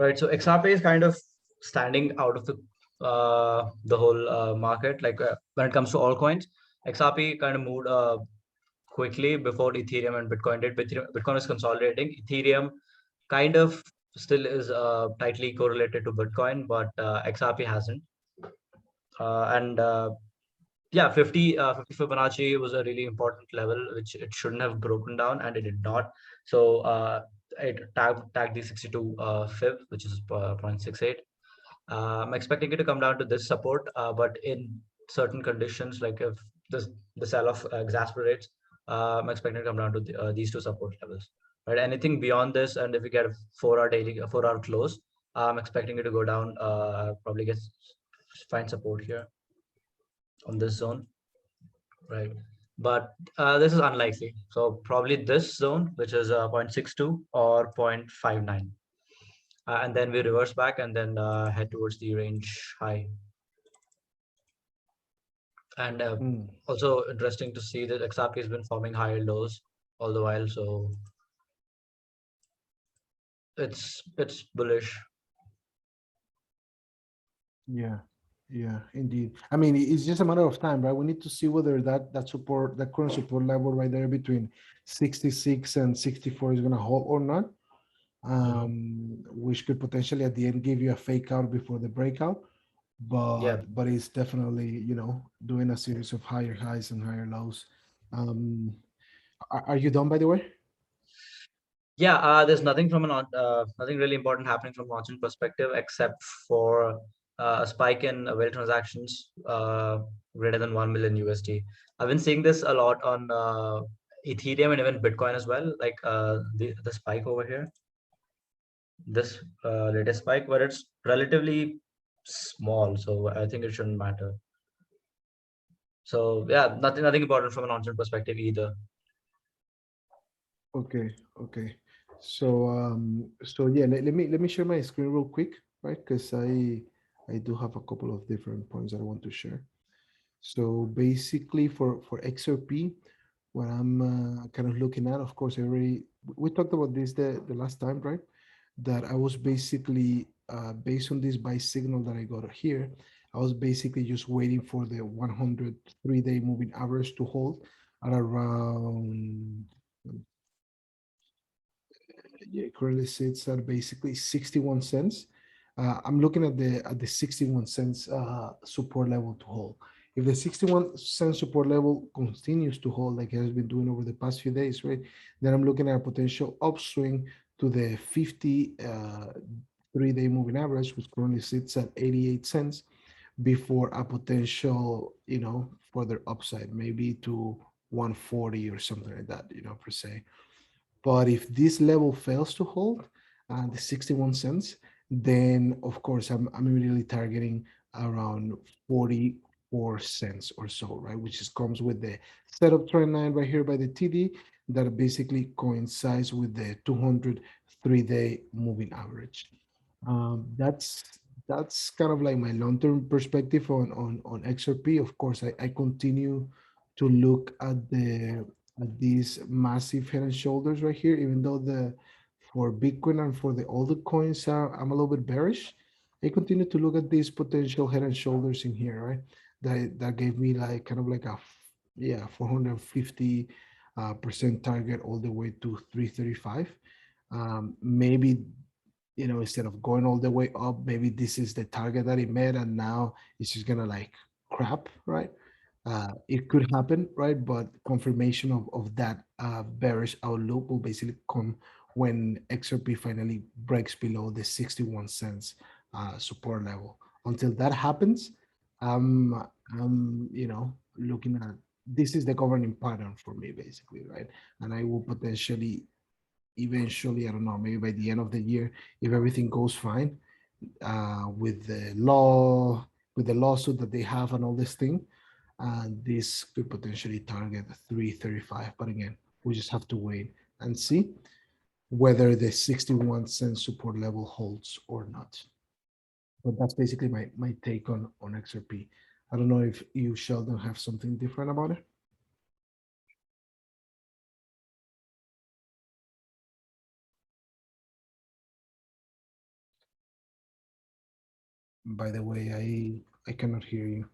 right? So XRP is kind of standing out of the whole market. Like when it comes to altcoins, XRP kind of moved quickly before Ethereum and Bitcoin did. Bitcoin is consolidating. Ethereum kind of still is tightly correlated to Bitcoin, but XRP hasn't. And yeah, 50 Fibonacci was a really important level, which it shouldn't have broken down, and it did not. So it tagged the 62 Fib, which is 0.68. I'm expecting it to come down to this support, but in certain conditions, like if the sell-off exasperates, I'm expecting it to come down to these two support levels. Right? Anything beyond this, and if we get a 4-hour close, I'm expecting it to go down. Probably find support here on this zone, right? But this is unlikely. So probably this zone, which is 0.62 or 0.59. And then we reverse back and then head towards the range high. And also interesting to see that XRP has been forming higher lows all the while. So it's bullish. Yeah, indeed. I mean, it's just a matter of time, right? We need to see whether that current support level right there between 66 and 64 is going to hold or not, which could potentially at the end give you a fake out before the breakout. Yeah. But it's definitely, doing a series of higher highs and higher lows. Are you done, by the way? Yeah, there's nothing from nothing really important happening from an on perspective except for a spike in whale transactions greater than 1 million USD. I've been seeing this a lot on Ethereum and even Bitcoin as well, like the spike over here, this latest spike, where it's relatively small, so I think it shouldn't matter. So yeah, nothing important from an on perspective either. Okay. So yeah, let me share my screen real quick, right? Because I do have a couple of different points that I want to share. So basically, for XRP, what I'm kind of looking at, of course, we talked about this the last time, right? That I was basically based on this buy signal that I got here, I was basically just waiting for the 103-day moving average to hold at around, yeah, currently sits at basically 61 cents. I'm looking at the 61 cents support level to hold. If the 61 cent support level continues to hold like it has been doing over the past few days, right, then I'm looking at a potential upswing to the 50 3-day moving average, which currently sits at 88 cents, before a potential, further upside, maybe to 140 or something like that, per se. But if this level fails to hold, the 61 cents, then of course I'm immediately targeting around 44 cents or so, right? Which is comes with the setup trend line right here by the TD that basically coincides with the 203-day moving average. That's kind of like my long-term perspective on XRP. Of course, I continue to look at these massive head and shoulders right here, even though for Bitcoin and for the older coins, I'm a little bit bearish. I continue to look at these potential head and shoulders in here, right? That gave me like kind of like a 450 percent target all the way to 335. Maybe, instead of going all the way up, maybe this is the target that it met, and now it's just gonna like crap, right? It could happen, right? But confirmation of that bearish outlook will basically come when XRP finally breaks below the 61 cents support level. Until that happens, I'm looking at, this is the governing pattern for me, basically, right? And I will potentially, eventually, I don't know, maybe by the end of the year, if everything goes fine, with the lawsuit that they have and all this thing, this could potentially target 335. But again, we just have to wait and see whether the 61 cent support level holds or not. But that's basically my take on XRP. I don't know if you, Sheldon, have something different about it. By the way, I cannot hear you.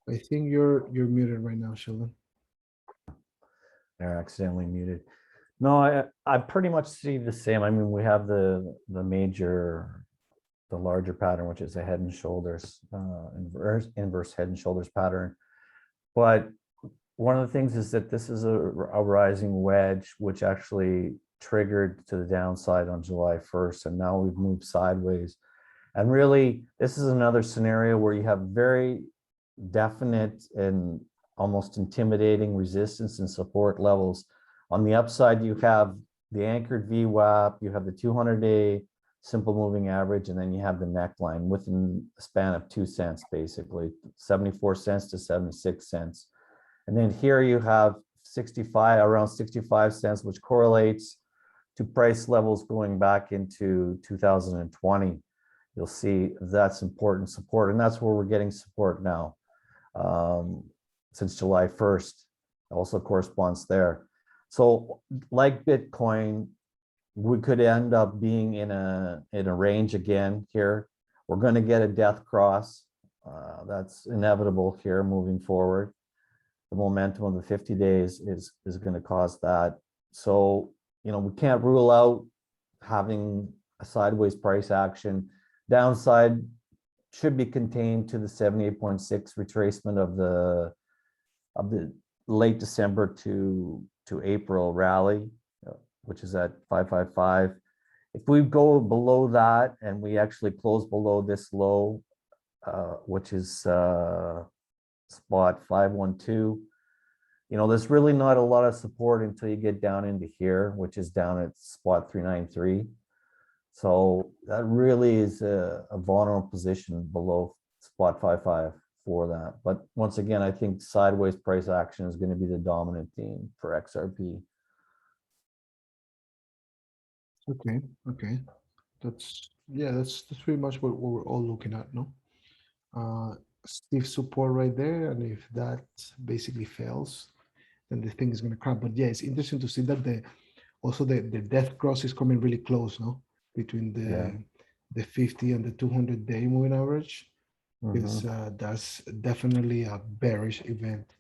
I think you're muted right now, Sheldon. They're accidentally muted. No, I pretty much see the same. I mean, we have the larger pattern, which is a head and shoulders, inverse head and shoulders pattern. But one of the things is that this is a rising wedge, which actually triggered to the downside on July 1st, and now we've moved sideways. And really, this is another scenario where you have very definite and almost intimidating resistance and support levels. On the upside, you have the anchored VWAP, you have the 200-day simple moving average, and then you have the neckline within a span of 2 cents, basically 74 cents to 76 cents. And then here you have around 65 cents, which correlates to price levels going back into 2020. You'll see that's important support, and that's where we're getting support now. Since July 1st, also corresponds there. So like Bitcoin, we could end up being in a range again here. We're going to get a death cross. That's inevitable here moving forward. The momentum of the 50 days is going to cause that. So, we can't rule out having a sideways price action. Downside should be contained to the 78.6 retracement of the late December to April rally, which is at 555. If we go below that and we actually close below this low, which is spot 512, there's really not a lot of support until you get down into here, which is down at spot 393. So that really is a vulnerable position below spot 55 for that. But once again, I think sideways price action is going to be the dominant theme for XRP. Okay. That's pretty much what we're all looking at, no? Stiff support right there, and if that basically fails, then the thing is going to crack. But yeah, it's interesting to see that the death cross is coming really close, no? Between the 50 and the 200-day moving average, because that's definitely a bearish event.